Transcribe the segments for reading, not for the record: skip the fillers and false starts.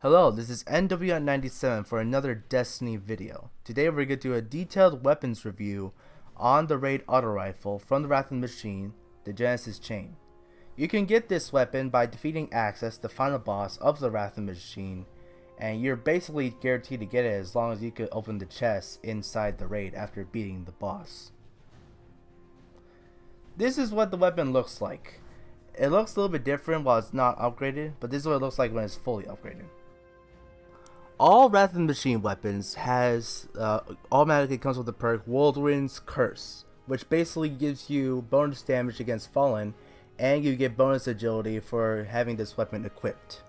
Hello, this is NW97 for another Destiny video. Today we're going to do a detailed weapons review on the Raid Auto Rifle from the Wrath of the Machine, the Genesis Chain. You can get this weapon by defeating Access, the final boss of the Wrath of the Machine, and you're basically guaranteed to get it as long as you can open the chest inside the raid after beating the boss. This is what the weapon looks like. It looks a little bit different while it's not upgraded, but this is what it looks like when it's fully upgraded. All Wrath of the Machine weapons automatically comes with the perk Whirlwind's Curse, which basically gives you bonus damage against Fallen, and you get bonus agility for having this weapon equipped.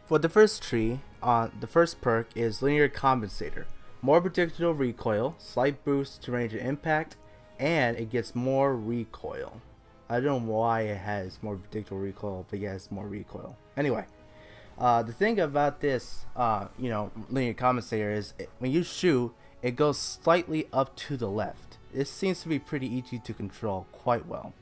For the first tree, the first perk is Linear Compensator. More predictable recoil, slight boost to range and impact, and it gets more recoil. I don't know why it has more predictable recoil, but yeah, it's more recoil. Anyway. The thing about this, linear compensator is when you shoot, it goes slightly up to the left. This seems to be pretty easy to control quite well.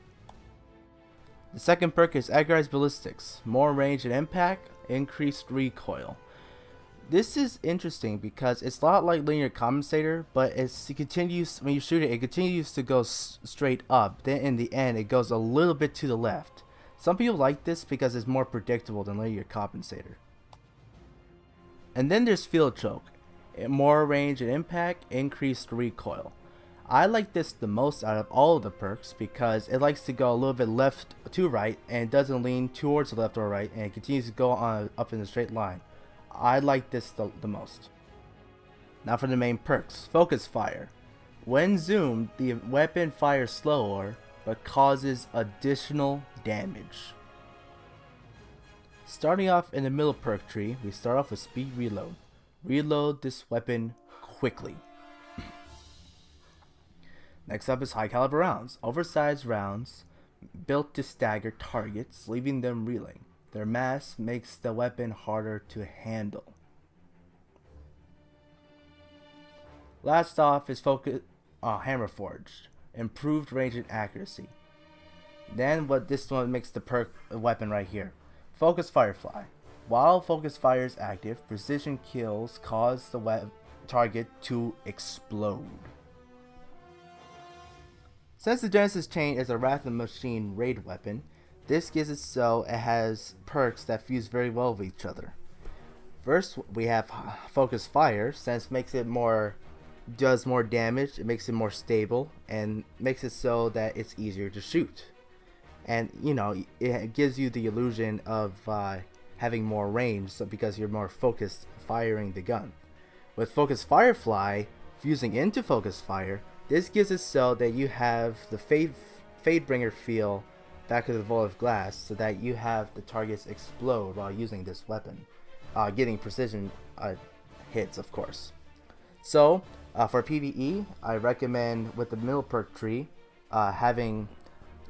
The second perk is Agorized Ballistics. More range and impact, increased recoil. This is interesting because it's a lot like linear compensator, but it continues, when you shoot it, it continues to go straight up. Then in the end, it goes a little bit to the left. Some people like this because it's more predictable than linear compensator. And then there's Field Choke. More range and impact, increased recoil. I like this the most out of all of the perks because it likes to go a little bit left to right and it doesn't lean towards the left or right, and it continues to go on up in a straight line. I like this the most. Now for the main perks. Focus Fire. When zoomed, the weapon fires slower but causes additional damage. Starting off in the middle perk tree, we start off with Speed Reload. Reload this weapon quickly. Next up is High Caliber Rounds. Oversized rounds built to stagger targets, leaving them reeling. Their mass makes the weapon harder to handle. Last off is Hammer Forged. Improved range and accuracy. Then this one makes the perk weapon right here. Focus Firefly. While Focus Fire is active, precision kills cause the target to explode. Since the Genesis Chain is a Wrath of the Machine raid weapon, this gives it so it has perks that fuse very well with each other. First, we have Focus Fire, since it makes it does more damage, it makes it more stable, and makes it so that it's easier to shoot. And it gives you the illusion of having more range, because you're more focused firing the gun. With Focus Firefly fusing into Focus Fire, this gives it so that you have the Fadebringer feel back of the Vault of Glass, so that you have the targets explode while using this weapon, getting precision hits, of course. So for PvE, I recommend with the middle perk tree having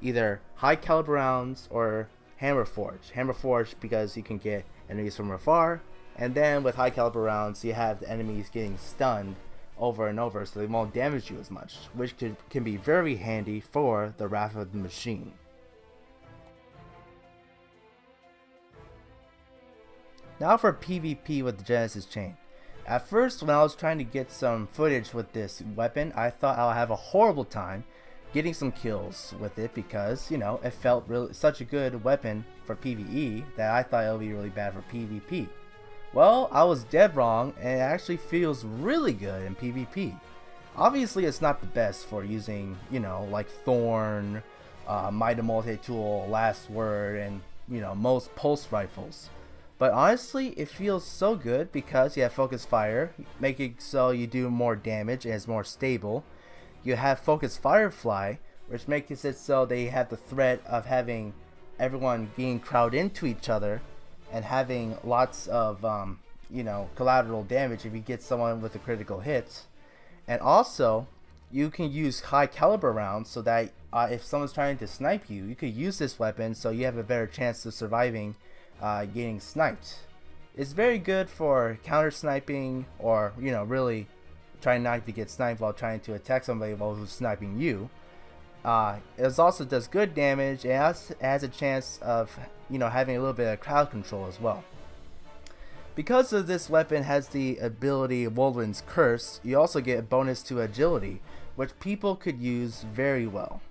either High Caliber Rounds or Hammer Forge. Hammer Forge because you can get enemies from afar, and then with High Caliber Rounds you have the enemies getting stunned over and over so they won't damage you as much, which can be very handy for the Wrath of the Machine. Now for PvP with the Genesis Chain. At first, when I was trying to get some footage with this weapon, I thought I'll have a horrible time getting some kills with it because, it felt such a good weapon for PvE that I thought it would be really bad for PvP. Well, I was dead wrong, and it actually feels really good in PvP. Obviously, it's not the best for using, like Thorn, Might of Multi-Tool, Last Word, and, most pulse rifles. But honestly, it feels so good because you have Focus Fire, making so you do more damage and it's more stable. You have Focus Firefly, which makes it so they have the threat of having everyone being crowded into each other and having lots of, collateral damage if you get someone with a critical hit. And also, you can use High Caliber Rounds so that if someone's trying to snipe you, you could use this weapon so you have a better chance of surviving getting sniped. It's very good for counter sniping or really trying not to get sniped while trying to attack somebody while who's sniping you. It also does good damage and has a chance of having a little bit of crowd control as well. Because of this weapon has the ability Whirlwind's Curse, you also get a bonus to agility, which people could use very well.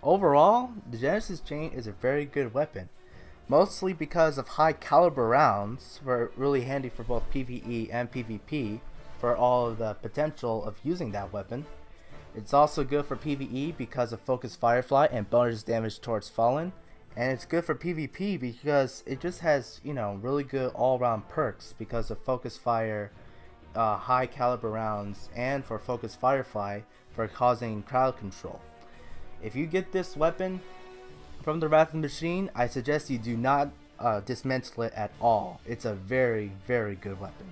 Overall, the Genesis Chain is a very good weapon, mostly because of high caliber rounds were really handy for both PvE and PvP for all of the potential of using that weapon. It's also good for PvE because of Focus Firefly and bonus damage towards Fallen, and it's good for PvP because it just has, you know, really good all-around perks because of Focus Fire, high caliber rounds, and for Focus Firefly for causing crowd control. If you get this weapon from the Wrath of the Machine, I suggest you do not dismantle it at all. It's a very, very good weapon.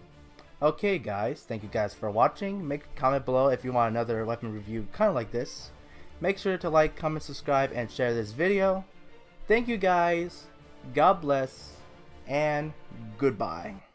Okay guys, thank you guys for watching. Make a comment below if you want another weapon review kind of like this. Make sure to like, comment, subscribe, and share this video. Thank you guys, God bless, and goodbye.